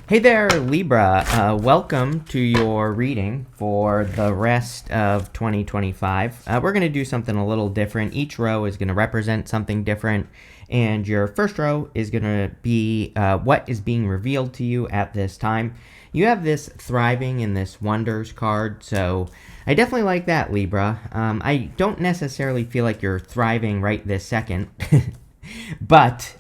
Hey there, Libra. Welcome to your reading for the rest of 2025. We're going to do something a little different. Each row is going to represent something different, and your first row is going to be what is being revealed to you at this time. You have this thriving and this wonders card, so I definitely like that, Libra. I don't necessarily feel like you're thriving right this second. But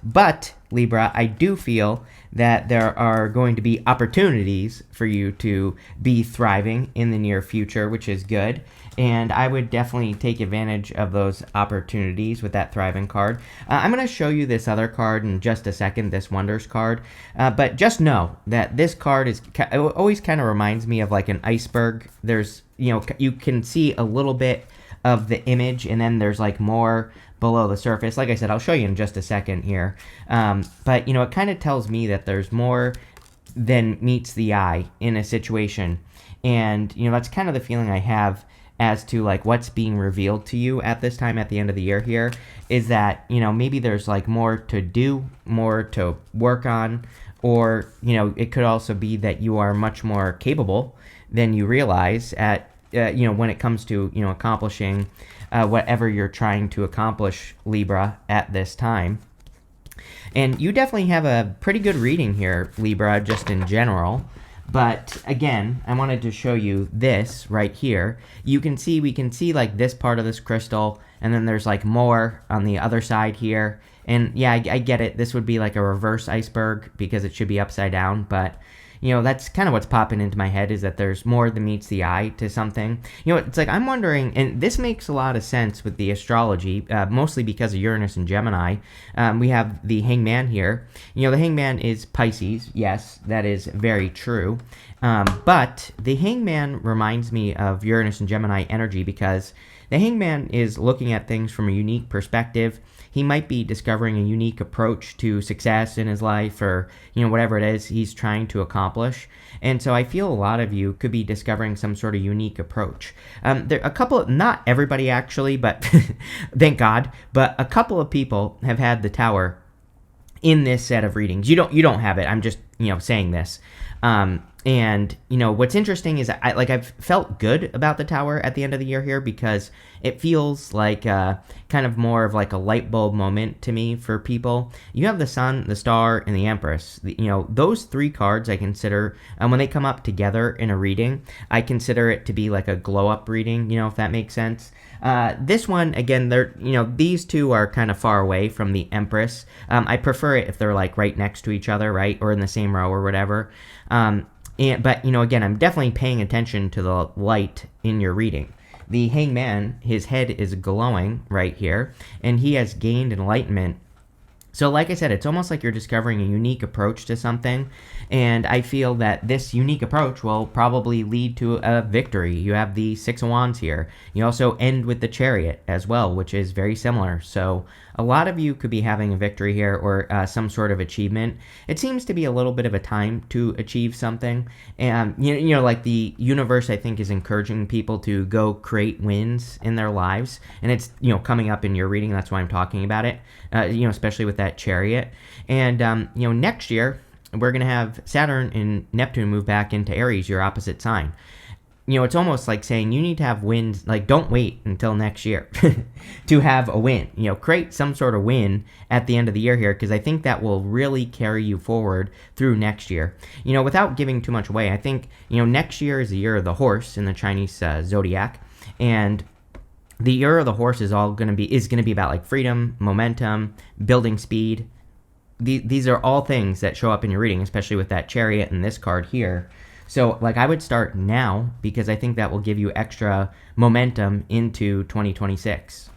Libra, I do feel that there are going to be opportunities for you to be thriving in the near future, which is good. And I would definitely take advantage of those opportunities with that thriving card. I'm going to show you this other card in just a second, this wonders card. But just know that this card always kind of reminds me of like an iceberg. There's, you can see a little bit of the image, and then there's like more below the surface. Like I said, I'll show you in just a second here. But, it kind of tells me that there's more than meets the eye in a situation. And, that's kind of the feeling I have as to like what's being revealed to you at this time at the end of the year here is that, maybe there's like more to do, more to work on, or, it could also be that you are much more capable than you realize at when it comes to, accomplishing whatever you're trying to accomplish, Libra, at this time. And you definitely have a pretty good reading here, Libra, just in general. But again, I wanted to show you this right here. We can see like this part of this crystal, and then there's like more on the other side here. And yeah, I get it. This would be like a reverse iceberg because it should be upside down, but that's kind of what's popping into my head is that there's more than meets the eye to something. It's like I'm wondering, and this makes a lot of sense with the astrology, mostly because of Uranus and Gemini. We have the Hangman here. The Hangman is Pisces. Yes, that is very true. But the Hangman reminds me of Uranus and Gemini energy because the Hangman is looking at things from a unique perspective. He might be discovering a unique approach to success in his life or, whatever it is he's trying to accomplish. And so I feel a lot of you could be discovering some sort of unique approach. There a couple, not everybody actually, but thank God, but a couple of people have had the Tower in this set of readings. You don't have it. I'm just, saying this. And what's interesting is I've felt good about the Tower at the end of the year here because it feels like kind of more of like a light bulb moment to me for people. You have the Sun, the Star, and the Empress. Those three cards I consider, when they come up together in a reading, I consider it to be like a glow up reading, if that makes sense. This one, again, these two are kind of far away from the Empress. I prefer it if they're like right next to each other, right? Or in the same row or whatever. But, again, I'm definitely paying attention to the light in your reading. The Hangman, his head is glowing right here, and he has gained enlightenment. So like I said, it's almost like you're discovering a unique approach to something, and I feel that this unique approach will probably lead to a victory. You have the Six of Wands here. You also end with the Chariot as well, which is very similar. So a lot of you could be having a victory here or some sort of achievement. It seems to be a little bit of a time to achieve something. And, like the universe, I think, is encouraging people to go create wins in their lives. And it's, coming up in your reading. That's why I'm talking about it, especially with that Chariot. And, next year, we're going to have Saturn and Neptune move back into Aries, your opposite sign. It's almost like saying you need to have wins. Like, don't wait until next year to have a win. Create some sort of win at the end of the year here, because I think that will really carry you forward through next year. Without giving too much away, I think, next year is the year of the horse in the Chinese zodiac. And the year of the horse is going to be about like freedom, momentum, building speed. These are all things that show up in your reading, especially with that Chariot and this card here. So, I would start now because I think that will give you extra momentum into 2026.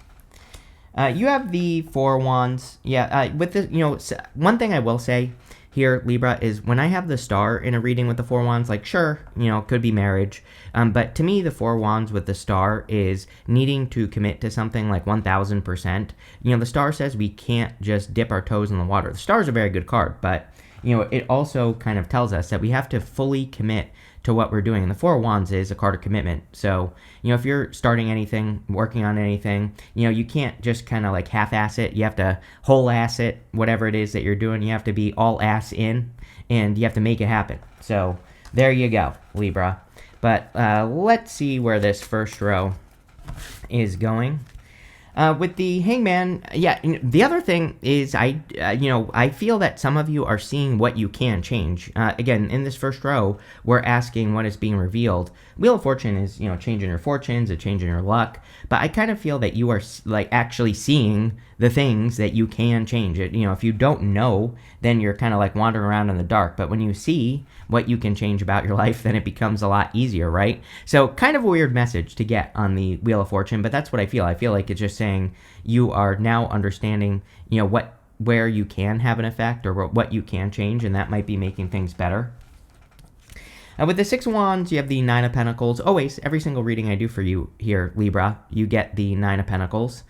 You have the Four Wands. Yeah, with the, one thing I will say here, Libra, is when I have the Star in a reading with the Four Wands, sure, it could be marriage. But to me, the Four Wands with the Star is needing to commit to something like 1,000%. The Star says we can't just dip our toes in the water. The Star is a very good card, but it also kind of tells us that we have to fully commit to what we're doing. And the Four of Wands is a card of commitment. So, if you're starting anything, working on anything, you can't just kind of half-ass it. You have to whole-ass it, whatever it is that you're doing. You have to be all ass in. and you have to make it happen. So there you go, Libra. But let's see where this first row is going. With the Hangman, yeah, the other thing is I feel that some of you are seeing what you can change. Again, in this first row, we're asking what is being revealed. Wheel of Fortune is, changing your fortunes, a change in your luck. But I kind of feel that you are like actually seeing the things that you can change. It, if you don't know, then you're kind of like wandering around in the dark. But when you see what you can change about your life, then it becomes a lot easier, right? So kind of a weird message to get on the Wheel of Fortune, but that's what I feel. I feel like it's just saying you are now understanding, where you can have an effect or what you can change, and that might be making things better. With the Six of Wands, you have the Nine of Pentacles. Always, every single reading I do for you here, Libra, you get the Nine of Pentacles.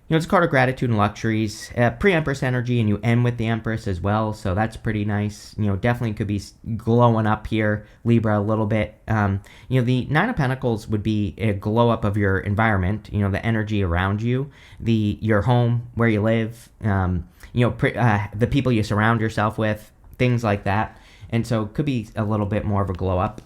It's a card of gratitude and luxuries, pre-Empress energy, and you end with the Empress as well, so that's pretty nice. Definitely could be glowing up here, Libra, a little bit. The Nine of Pentacles would be a glow up of your environment, the energy around you, your home, where you live, the people you surround yourself with, things like that. And so it could be a little bit more of a glow up.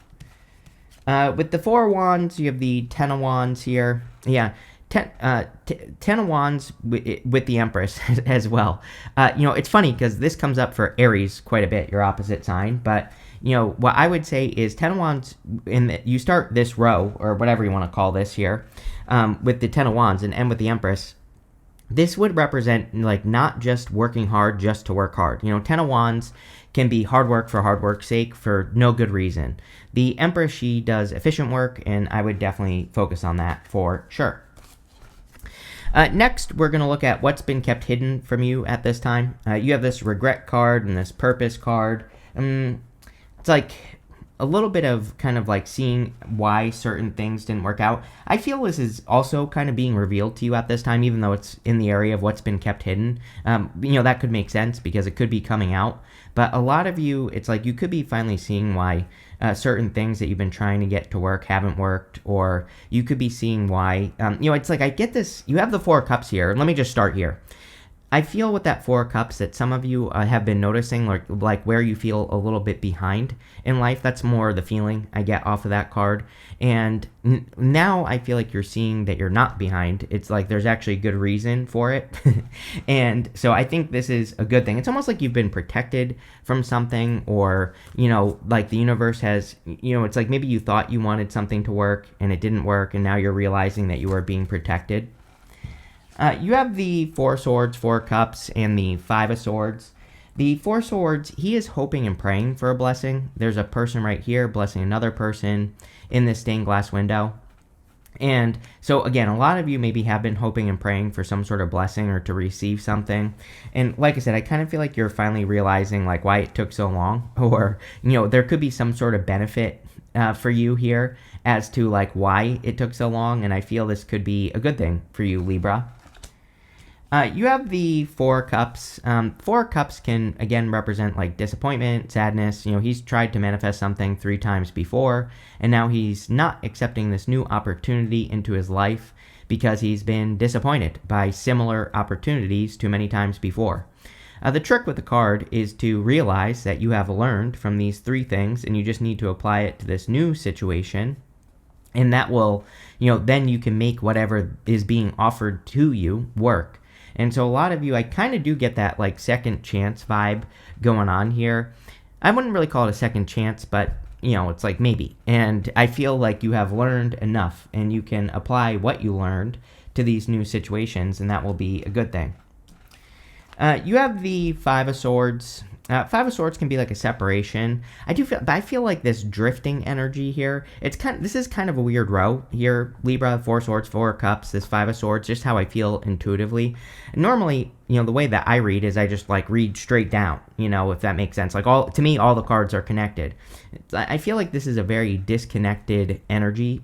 With the Four of Wands, you have the Ten of Wands here. Yeah. Ten of Wands with the Empress as well. It's funny because this comes up for Aries quite a bit, your opposite sign. But, what I would say is Ten of Wands, you start this row, or whatever you want to call this here, with the Ten of Wands and end with the Empress. This would represent, not just working hard just to work hard. Ten of Wands can be hard work for hard work's sake for no good reason. The Empress, she does efficient work, and I would definitely focus on that for sure. Next, we're going to look at what's been kept hidden from you at this time. You have this regret card and this purpose card. It's like a little bit of kind of like seeing why certain things didn't work out. I feel this is also kind of being revealed to you at this time, even though it's in the area of what's been kept hidden. That could make sense because it could be coming out. But a lot of you, it's like you could be finally seeing why certain things that you've been trying to get to work haven't worked, or you could be seeing why, it's like I get this, you have the Four of Cups here. Let me just start here. I feel with that Four of Cups that some of you have been noticing like where you feel a little bit behind in life. That's more the feeling I get off of that card. And now I feel like you're seeing that you're not behind. It's like there's actually a good reason for it. And so I think this is a good thing. It's almost like you've been protected from something, or, like the universe has, it's like maybe you thought you wanted something to work and it didn't work, and now you're realizing that you are being protected. You have the Four of Swords, Four of Cups, and the Five of Swords. The Four of Swords, he is hoping and praying for a blessing. There's a person right here blessing another person in this stained glass window. And so, again, a lot of you maybe have been hoping and praying for some sort of blessing or to receive something. And like I said, I kind of feel like you're finally realizing like why it took so long, or, there could be some sort of benefit for you here as to like why it took so long. And I feel this could be a good thing for you, Libra. You have the Four of Cups. Four of Cups can, again, represent like disappointment, sadness. He's tried to manifest something 3 times before, and now he's not accepting this new opportunity into his life because he's been disappointed by similar opportunities too many times before. The trick with the card is to realize that you have learned from these 3 things, and you just need to apply it to this new situation. And that will, then you can make whatever is being offered to you work. And so a lot of you, I kind of do get that like second chance vibe going on here. I wouldn't really call it a second chance, but it's like maybe. And I feel like you have learned enough, and you can apply what you learned to these new situations, and that will be a good thing. You have the Five of Swords. Five of Swords can be like a separation. I feel like this drifting energy here. This is kind of a weird row here. Libra, Four of Swords, Four of Cups, this Five of Swords, just how I feel intuitively. Normally, the way that I read is I just like read straight down, if that makes sense. Like to me, all the cards are connected. I feel like this is a very disconnected energy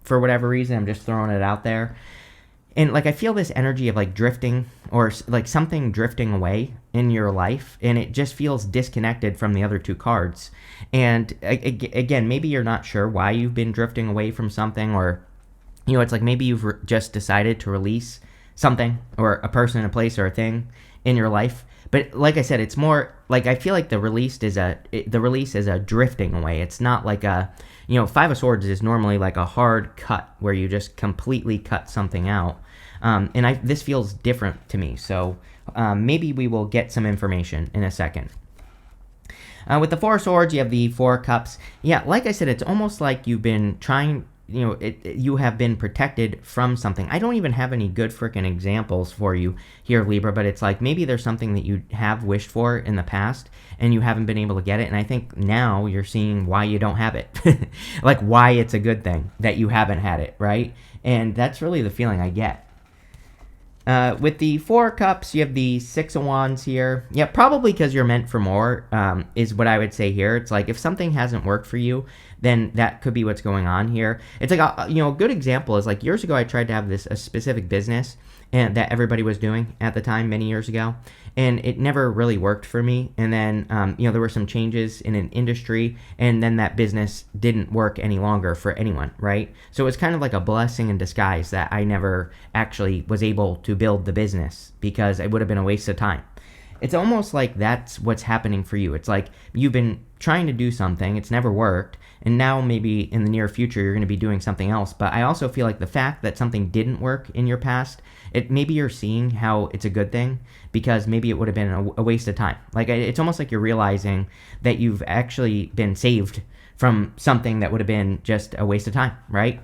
for whatever reason. I'm just throwing it out there. And like I feel this energy of like drifting, or like something drifting away in your life, and it just feels disconnected from the other 2 cards. And again, maybe you're not sure why you've been drifting away from something, or it's like maybe you've just decided to release something, or a person, a place, or a thing in your life. But like I said, it's more like I feel like the release is a drifting away. It's not like a, Five of Swords is normally like a hard cut where you just completely cut something out. And this feels different to me. So maybe we will get some information in a second. With the Four of Swords, you have the Four of Cups. Yeah, like I said, it's almost like you've been trying, you have been protected from something. I don't even have any good freaking examples for you here, Libra, but it's like maybe there's something that you have wished for in the past and you haven't been able to get it. And I think now you're seeing why you don't have it. Like why it's a good thing that you haven't had it, right? And that's really the feeling I get. With the Four of Cups, you have the Six of Wands here. Yeah, probably because you're meant for more, is what I would say here. It's like if something hasn't worked for you, then that could be what's going on here. It's like, a good example is like years ago I tried to have a specific business and that everybody was doing at the time many years ago, and it never really worked for me. And then, there were some changes in an industry, and then that business didn't work any longer for anyone, right? So it was kind of like a blessing in disguise that I never actually was able to build the business because it would have been a waste of time. It's almost like that's what's happening for you. It's like you've been trying to do something, it's never worked, and now maybe in the near future you're going to be doing something else. But I also feel like the fact that something didn't work in your past, maybe you're seeing how it's a good thing because maybe it would have been a waste of time. Like it's almost like you're realizing that you've actually been saved from something that would have been just a waste of time, right?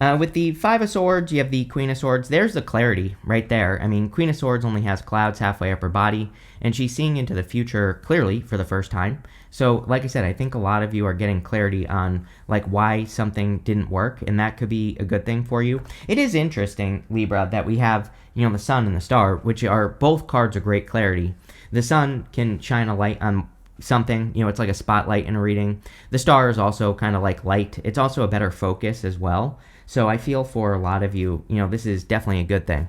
With the Five of Swords, you have the Queen of Swords. There's the clarity right there. I mean, Queen of Swords only has clouds halfway up her body, and she's seeing into the future clearly for the first time. So, like I said, I think a lot of you are getting clarity on like why something didn't work, and that could be a good thing for you. It is interesting, Libra, that we have, the Sun and the Star, which are both cards of great clarity. The Sun can shine a light on something, it's like a spotlight in a reading. The Star is also kind of like light. It's also a better focus as well. So I feel for a lot of you, this is definitely a good thing.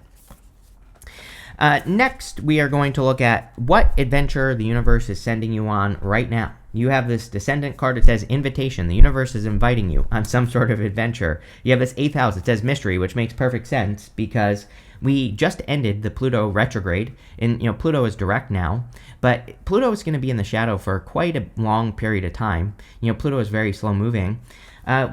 Next, we are going to look at what adventure the universe is sending you on right now. You have this Descendant card. It says invitation. The universe is inviting you on some sort of adventure. You have this 8th house. It says mystery, which makes perfect sense because we just ended the Pluto retrograde. And, Pluto is direct now. But Pluto is going to be in the shadow for quite a long period of time. Pluto is very slow moving.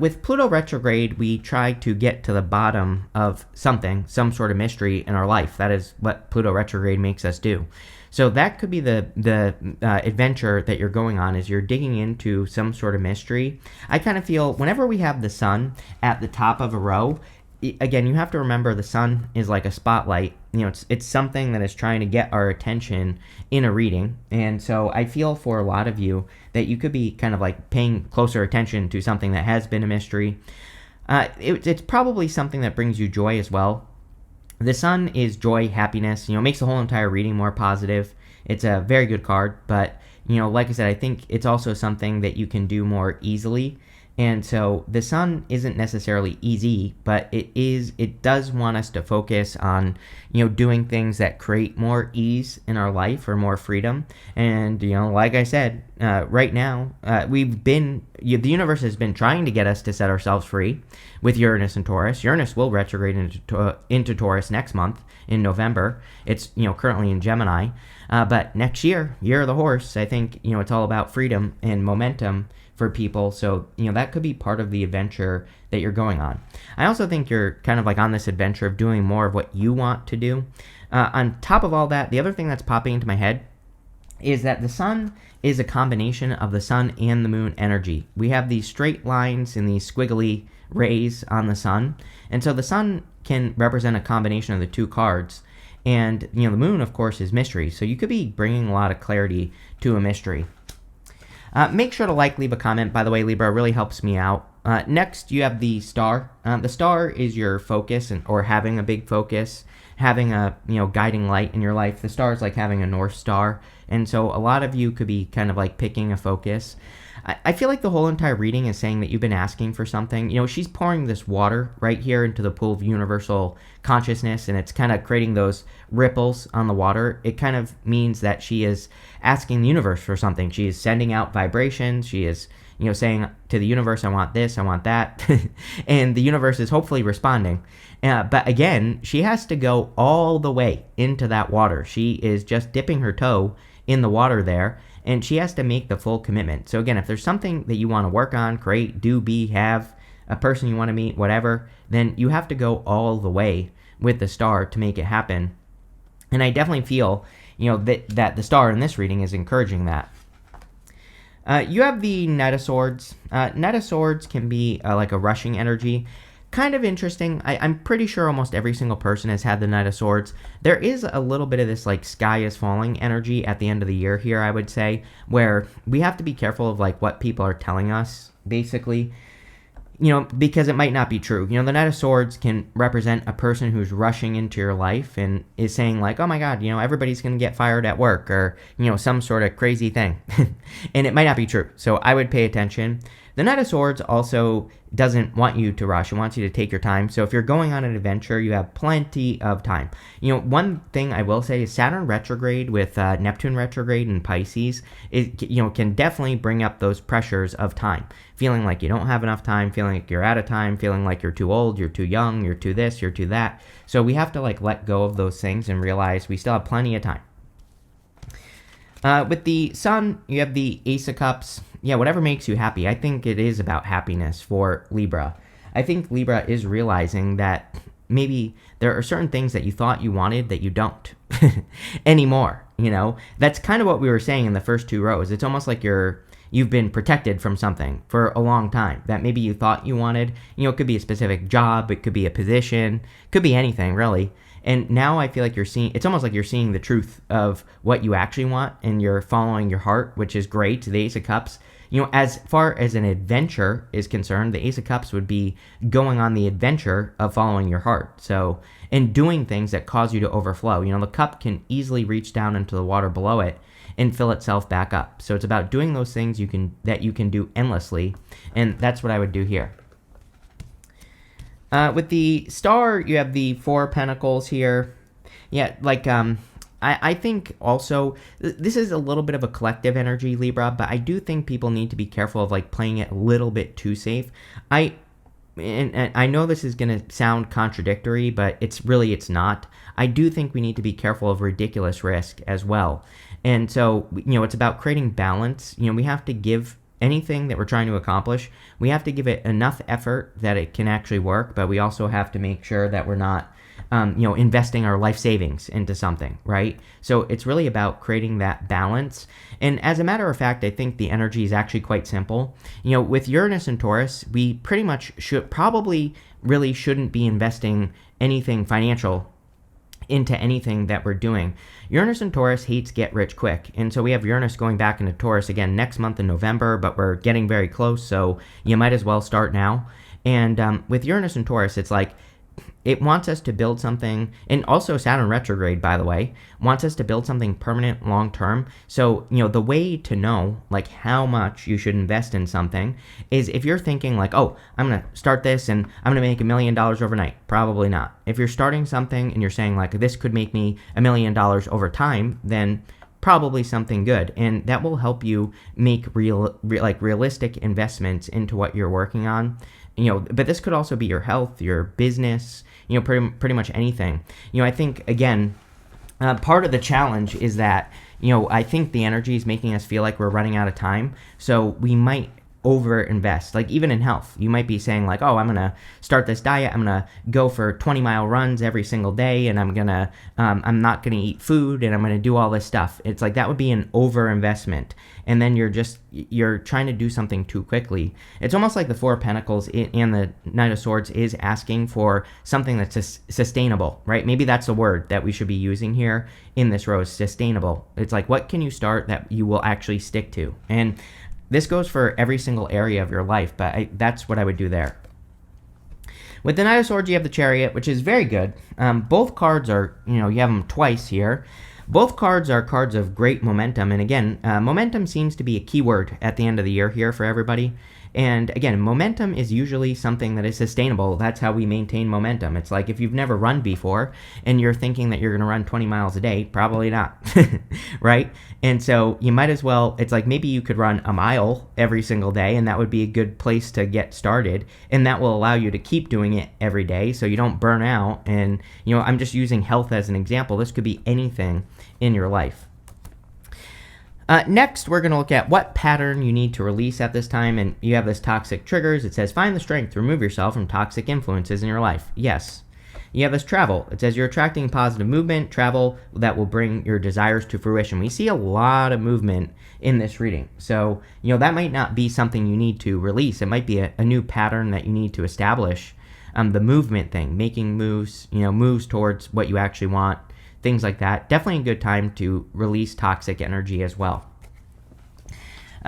With Pluto retrograde, we try to get to the bottom of something, some sort of mystery in our life. That is what Pluto retrograde makes us do. So that could be the adventure that you're going on, is you're digging into some sort of mystery. I kind of feel whenever we have the Sun at the top of a row, again, you have to remember the Sun is like a spotlight. It's something that is trying to get our attention in a reading. And so I feel for a lot of you that you could be kind of like paying closer attention to something that has been a mystery. It's probably something that brings you joy as well. The Sun is joy, happiness, makes the whole entire reading more positive. It's a very good card, but, like I said, I think it's also something that you can do more easily. And so the Sun isn't necessarily easy, but it does want us to focus on, doing things that create more ease in our life or more freedom. And, like I said, right now, the universe has been trying to get us to set ourselves free with Uranus and Taurus. Uranus will retrograde into Taurus next month in November. It's, currently in Gemini. But next year of the horse, I think, it's all about freedom and momentum for people. So, that could be part of the adventure that you're going on. I also think you're kind of like on this adventure of doing more of what you want to do. On top of all that, the other thing that's popping into my head is that the Sun is a combination of the Sun and the Moon energy. We have these straight lines and these squiggly rays on the Sun. And so the Sun can represent a combination of the two cards. And, the Moon, of course, is mystery. So you could be bringing a lot of clarity to a mystery. Make sure to leave a comment. By the way, Libra, really helps me out. Next, you have the Star. The Star is your focus or having a big focus, having a guiding light in your life. The Star is like having a North Star. And so a lot of you could be kind of like picking a focus. I feel like the whole entire reading is saying that you've been asking for something. She's pouring this water right here into the pool of universal consciousness, and it's kind of creating those ripples on the water. It kind of means that she is asking the universe for something. She is sending out vibrations. She is, saying to the universe, I want this, I want that. And the universe is hopefully responding. But again, she has to go all the way into that water. She is just dipping her toe in the water there, and she has to make the full commitment. So again, if there's something that you want to work on, create, do, be, have, a person you want to meet, whatever, then you have to go all the way with the star to make it happen. And I definitely feel, that the star in this reading is encouraging that. You have the Knight of Swords. Knight of Swords can be like a rushing energy. Kind of interesting. I'm pretty sure almost every single person has had the Knight of Swords. There is a little bit of this like sky is falling energy at the end of the year here, I would say, where we have to be careful of like what people are telling us, basically. Because it might not be true. The Knight of Swords can represent a person who's rushing into your life and is saying like, oh my God, everybody's going to get fired at work or, some sort of crazy thing. And it might not be true. So I would pay attention. The Knight of Swords also doesn't want you to rush. It wants you to take your time. So if you're going on an adventure, you have plenty of time. One thing I will say is Saturn retrograde with Neptune retrograde in Pisces, can definitely bring up those pressures of time. Feeling like you don't have enough time, feeling like you're out of time, feeling like you're too old, you're too young, you're too this, you're too that. So we have to let go of those things and realize we still have plenty of time. With the Sun, you have the Ace of Cups. Yeah, whatever makes you happy. I think it is about happiness for Libra. I think Libra is realizing that maybe there are certain things that you thought you wanted that you don't anymore. That's kind of what we were saying in the first two rows. It's almost like you've been protected from something for a long time that maybe you thought you wanted. It could be a specific job, it could be a position, could be anything really. And now I feel like it's almost like you're seeing the truth of what you actually want and you're following your heart, which is great. The Ace of Cups, as far as an adventure is concerned, the Ace of Cups would be going on the adventure of following your heart. So, and doing things that cause you to overflow. The cup can easily reach down into the water below it and fill itself back up. So it's about doing those things that you can do endlessly. And that's what I would do here. With the Star, you have the Four of Pentacles here. Yeah, I think also, this is a little bit of a collective energy, Libra, but I do think people need to be careful of playing it a little bit too safe. And I know this is going to sound contradictory, but it's not. I do think we need to be careful of ridiculous risk as well. And so, it's about creating balance. We have to give anything that we're trying to accomplish, we have to give it enough effort that it can actually work, but we also have to make sure that we're not, investing our life savings into something, right? So it's really about creating that balance. And as a matter of fact, I think the energy is actually quite simple. With Uranus and Taurus, we pretty much shouldn't be investing anything financial into anything that we're doing. Uranus and Taurus hates get rich quick. And so we have Uranus going back into Taurus again next month in November, but we're getting very close, so you might as well start now. And with Uranus and Taurus, it's like it wants us to build something, and also Saturn retrograde, by the way, wants us to build something permanent long term. So, the way to know how much you should invest in something is if you're thinking oh, I'm going to start this and I'm going to make $1 million overnight. Probably not. If you're starting something and you're saying this could make me $1 million over time, then probably something good, and that will help you make realistic investments into what you're working on. But this could also be your health, your business, pretty much anything. I think, again, part of the challenge is that, I think the energy is making us feel like we're running out of time. So we might over invest. Even in health, you might be saying oh, I'm going to start this diet. I'm going to go for 20-mile runs every single day, and I'm not going to eat food, and I'm going to do all this stuff. It's that would be an over investment. And then you're trying to do something too quickly. It's almost like the Four of Pentacles and the Knight of Swords is asking for something that's sustainable, right? Maybe that's the word that we should be using here in this row, is sustainable. It's what can you start that you will actually stick to? And this goes for every single area of your life, but that's what I would do there. With the Knight of Swords, you have the Chariot, which is very good. Both cards are, you have them twice here. Both cards are cards of great momentum. And again, momentum seems to be a key word at the end of the year here for everybody. And again, momentum is usually something that is sustainable. That's how we maintain momentum. It's like if you've never run before and you're thinking that you're going to run 20 miles a day, probably not, right? And so you might as well, it's like maybe you could run a mile every single day, and that would be a good place to get started. And that will allow you to keep doing it every day so you don't burn out. And, I'm just using health as an example. This could be anything in your life. Next, we're going to look at what pattern you need to release at this time. And you have this toxic triggers. It says, find the strength to remove yourself from toxic influences in your life. Yes. You have this travel. It says you're attracting positive movement, travel that will bring your desires to fruition. We see a lot of movement in this reading. So, that might not be something you need to release. It might be a new pattern that you need to establish. The movement thing, making moves, moves towards what you actually want. Things like that. Definitely a good time to release toxic energy as well.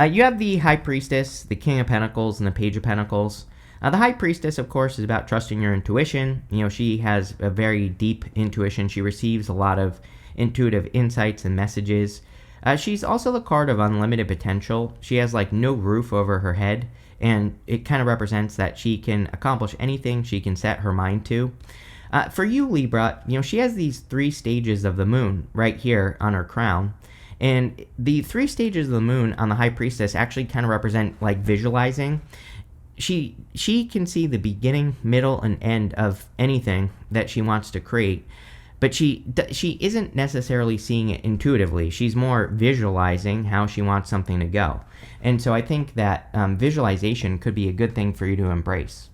You have the High Priestess, the King of Pentacles, and the Page of Pentacles. The High Priestess, of course, is about trusting your intuition. She has a very deep intuition. She receives a lot of intuitive insights and messages. She's also the card of unlimited potential. She has no roof over her head, and it kind of represents that she can accomplish anything she can set her mind to. For you, Libra, she has these 3 stages of the moon right here on her crown. And the 3 stages of the moon on the High Priestess actually kind of represent visualizing. She can see the beginning, middle, and end of anything that she wants to create. But she isn't necessarily seeing it intuitively. She's more visualizing how she wants something to go. And so I think that visualization could be a good thing for you to embrace.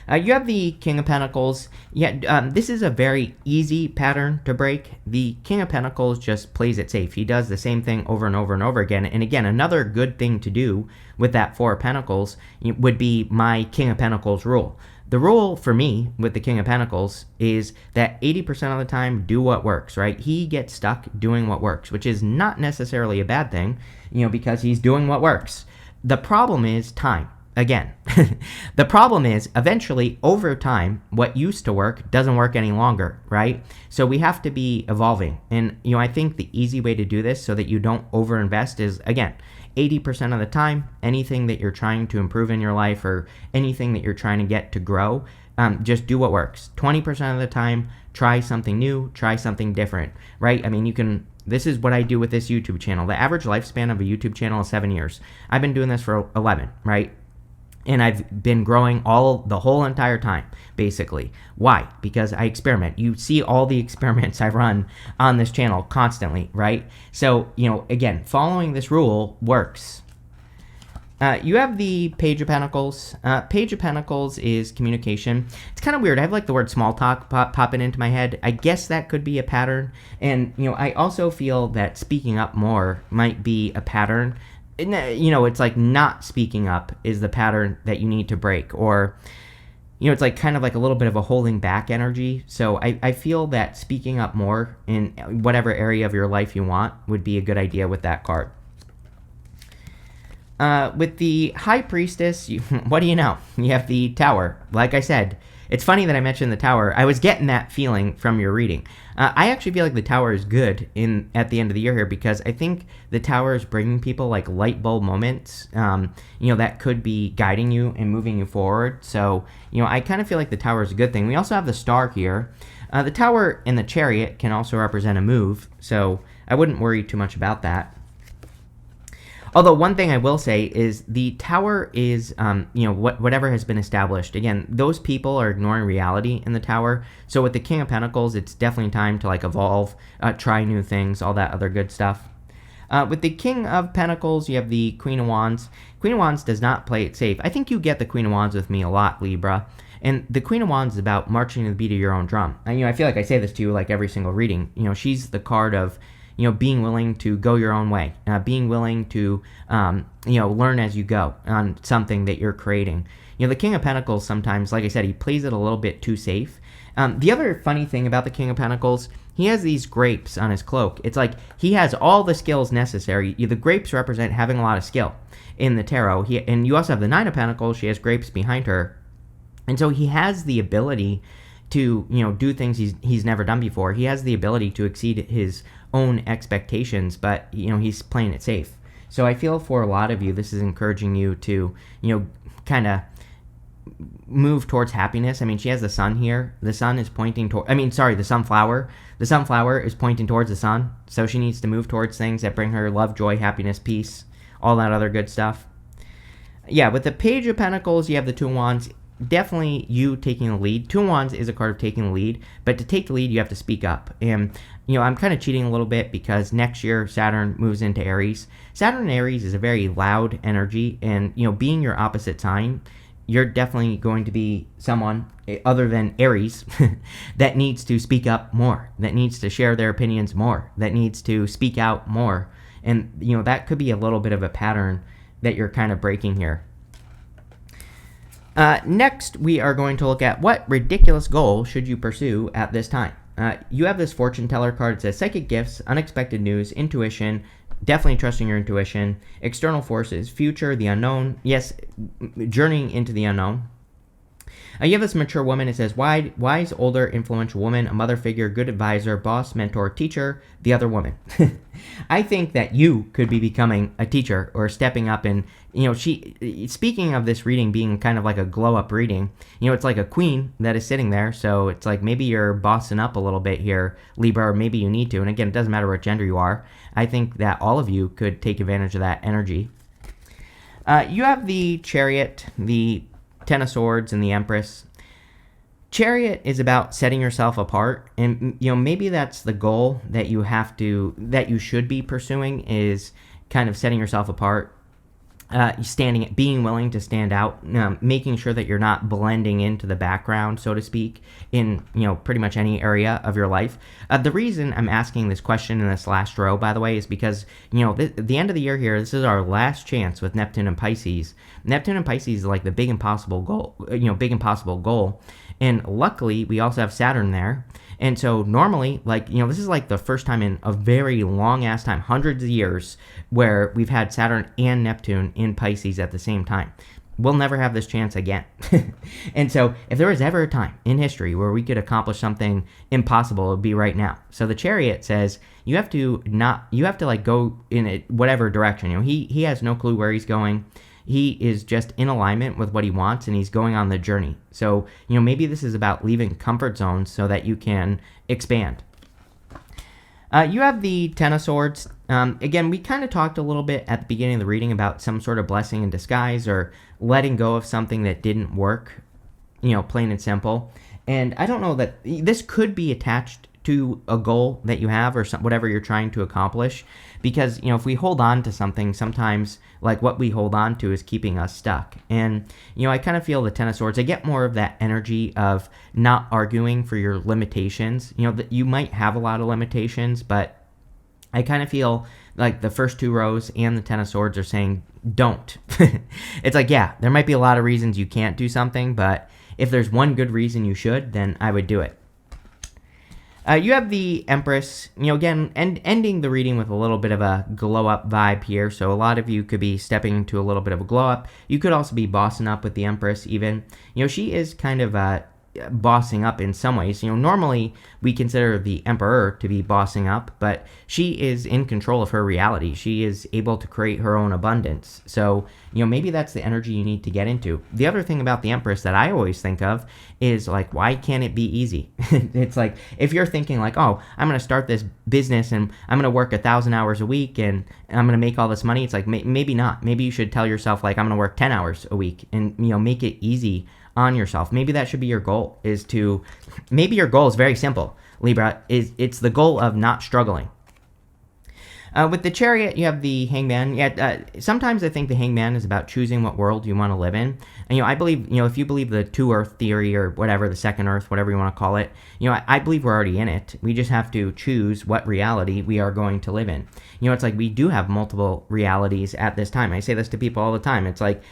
You have the King of Pentacles. This is a very easy pattern to break. The King of Pentacles just plays it safe. He does the same thing over and over and over again. And again, another good thing to do with that 4 of Pentacles would be my King of Pentacles rule. The rule for me with the King of Pentacles is that 80% of the time, do what works, right? He gets stuck doing what works, which is not necessarily a bad thing, because he's doing what works. The problem is time. Again, the problem is eventually over time, what used to work doesn't work any longer, right? So we have to be evolving. And, I think the easy way to do this so that you don't overinvest is, again, 80% of the time, anything that you're trying to improve in your life or anything that you're trying to get to grow, just do what works. 20% of the time, try something new, try something different, right? I mean, this is what I do with this YouTube channel. The average lifespan of a YouTube channel is 7 years. I've been doing this for 11, right? And I've been growing the whole entire time, basically. Why? Because I experiment. You see all the experiments I run on this channel constantly, right? So, again, following this rule works. You have the Page of Pentacles. Page of Pentacles is communication. It's kind of weird. I have the word small talk popping into my head. I guess that could be a pattern. And, I also feel that speaking up more might be a pattern. It's not speaking up is the pattern that you need to break, or, it's kind of a little bit of a holding back energy. So I feel that speaking up more in whatever area of your life you want would be a good idea with that card. With the High Priestess, what do you know? You have the Tower. Like I said, it's funny that I mentioned the Tower. I was getting that feeling from your reading. I actually feel like the Tower is good at the end of the year here, because I think the Tower is bringing people light bulb moments, that could be guiding you and moving you forward. So, I kind of feel like the Tower is a good thing. We also have the Star here. The Tower and the Chariot can also represent a move, so I wouldn't worry too much about that. Although one thing I will say is the Tower is, whatever has been established. Again, those people are ignoring reality in the Tower. So with the King of Pentacles, it's definitely time to evolve, try new things, all that other good stuff. With the King of Pentacles, you have the Queen of Wands. Queen of Wands does not play it safe. I think you get the Queen of Wands with me a lot, Libra. And the Queen of Wands is about marching to the beat of your own drum. And, I feel like I say this to you every single reading. She's the card of being willing to go your own way, being willing to, learn as you go on something that you're creating. The King of Pentacles sometimes, like I said, he plays it a little bit too safe. The other funny thing about the King of Pentacles, he has these grapes on his cloak. It's he has all the skills necessary. The grapes represent having a lot of skill in the tarot. And you also have the Nine of Pentacles. She has grapes behind her. And so he has the ability to, do things he's never done before. He has the ability to exceed his own expectations, but, he's playing it safe. So I feel for a lot of you, this is encouraging you to, kind of move towards happiness. I mean, she has the sun here. The sun is pointing toward, the sunflower. The sunflower is pointing towards the sun. So she needs to move towards things that bring her love, joy, happiness, peace, all that other good stuff. Yeah, with the Page of Pentacles, you have the Two of Wands. Definitely you taking the lead. Two of Wands is a card of taking the lead, but to take the lead, you have to speak up. And, I'm kind of cheating a little bit because next year Saturn moves into Aries. Saturn in Aries is a very loud energy, and, being your opposite sign, you're definitely going to be someone other than Aries that needs to speak up more, that needs to share their opinions more, that needs to speak out more. And, that could be a little bit of a pattern that you're kind of breaking here. Next, we are going to look at what ridiculous goal should you pursue at this time. You have this fortune teller card. It says psychic gifts, unexpected news, intuition, definitely trusting your intuition, external forces, future, the unknown. Yes, journeying into the unknown. You have this mature woman. It says wise, older, influential woman, a mother figure, good advisor, boss, mentor, teacher, the other woman. I think that you could be becoming a teacher or stepping up and, speaking of this reading being kind of like a glow up reading, it's like a queen that is sitting there. So it's like maybe you're bossing up a little bit here, Libra, or maybe you need to. And again, it doesn't matter what gender you are. I think that all of you could take advantage of that energy. You have the Chariot, the Ten of Swords, and the Empress. Chariot is about setting yourself apart, and maybe that's the goal that you should be pursuing, is kind of setting yourself apart, being willing to stand out, making sure that you're not blending into the background, so to speak, in pretty much any area of your life. The reason I'm asking this question in this last row, by the way, is because the end of the year here, this is our last chance with Neptune and Pisces. Neptune and Pisces is like the big impossible goal. And luckily, we also have Saturn there. And so normally, this is like the first time in a very long-ass time, hundreds of years, where we've had Saturn and Neptune in Pisces at the same time. We'll never have this chance again. And so if there was ever a time in history where we could accomplish something impossible, it would be right now. So the Chariot says you have to go in whatever direction. He has no clue where he's going. He is just in alignment with what he wants, and he's going on the journey. So, maybe this is about leaving comfort zones so that you can expand. You have the Ten of Swords. Again, we kind of talked a little bit at the beginning of the reading about some sort of blessing in disguise or letting go of something that didn't work, plain and simple. And I don't know that this could be attached to a goal that you have or whatever you're trying to accomplish. Because, if we hold on to something, sometimes what we hold on to is keeping us stuck. And, I kind of feel the Ten of Swords, I get more of that energy of not arguing for your limitations. That you might have a lot of limitations, but I kind of feel like the first two rows and the Ten of Swords are saying, don't. It's like, yeah, there might be a lot of reasons you can't do something, but if there's one good reason you should, then I would do it. You have the Empress, again, ending the reading with a little bit of a glow-up vibe here. So a lot of you could be stepping into a little bit of a glow-up. You could also be bossing up with the Empress even. She is kind of bossing up in some ways. Normally we consider the Emperor to be bossing up, but she is in control of her reality. She is able to create her own abundance. So, maybe that's the energy you need to get into. The other thing about the Empress that I always think of is why can't it be easy? It's like, if you're thinking oh, I'm going to start this business and I'm going to work 1,000 hours a week and I'm going to make all this money. It's like, maybe not. Maybe you should tell yourself I'm going to work 10 hours a week and, make it easy on yourself. Maybe that should be your goal, maybe your goal is very simple, Libra, it's the goal of not struggling. With the Chariot, you have the Hangman. Sometimes I think the Hangman is about choosing what world you want to live in. And, I believe, if you believe the two Earth theory or whatever, the second Earth, whatever you want to call it, I believe we're already in it. We just have to choose what reality we are going to live in. It's like we do have multiple realities at this time. I say this to people all the time. It's like,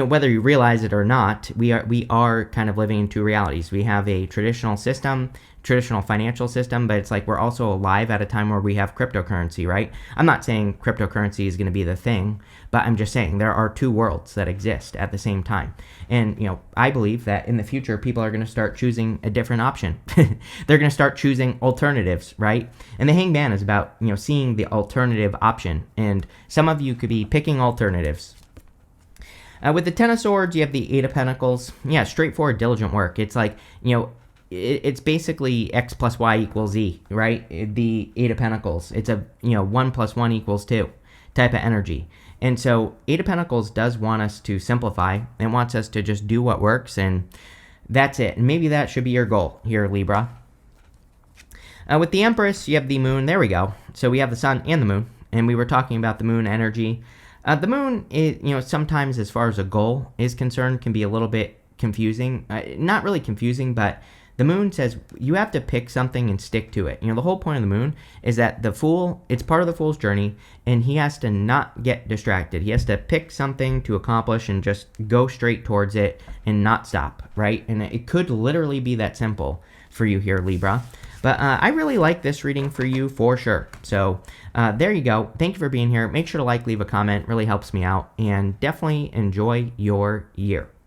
whether you realize it or not, we are kind of living in two realities. We have a traditional system, traditional financial system, but it's like we're also alive at a time where we have cryptocurrency, right? I'm not saying cryptocurrency is going to be the thing, but I'm just saying there are two worlds that exist at the same time. And, I believe that in the future, people are going to start choosing a different option. They're going to start choosing alternatives, right? And the Hangman is about, seeing the alternative option. And some of you could be picking alternatives. With the Ten of Swords, you have the Eight of Pentacles. Yeah, straightforward, diligent work. It's like, it's basically X plus Y equals Z, right? The Eight of Pentacles. It's a, 1 plus 1 equals 2 type of energy. And so Eight of Pentacles does want us to simplify and wants us to just do what works, and that's it. And maybe that should be your goal here, Libra. With the Empress, you have the Moon. There we go. So we have the Sun and the Moon, and we were talking about the Moon energy. The Moon, is, sometimes as far as a goal is concerned, can be a little bit confusing. Not really confusing, but the Moon says you have to pick something and stick to it. The whole point of the Moon is that the Fool, it's part of the Fool's journey, and he has to not get distracted. He has to pick something to accomplish and just go straight towards it and not stop, right? And it could literally be that simple for you here, Libra. But I really like this reading for you for sure. So there you go. Thank you for being here. Make sure to leave a comment. Really helps me out. And definitely enjoy your year.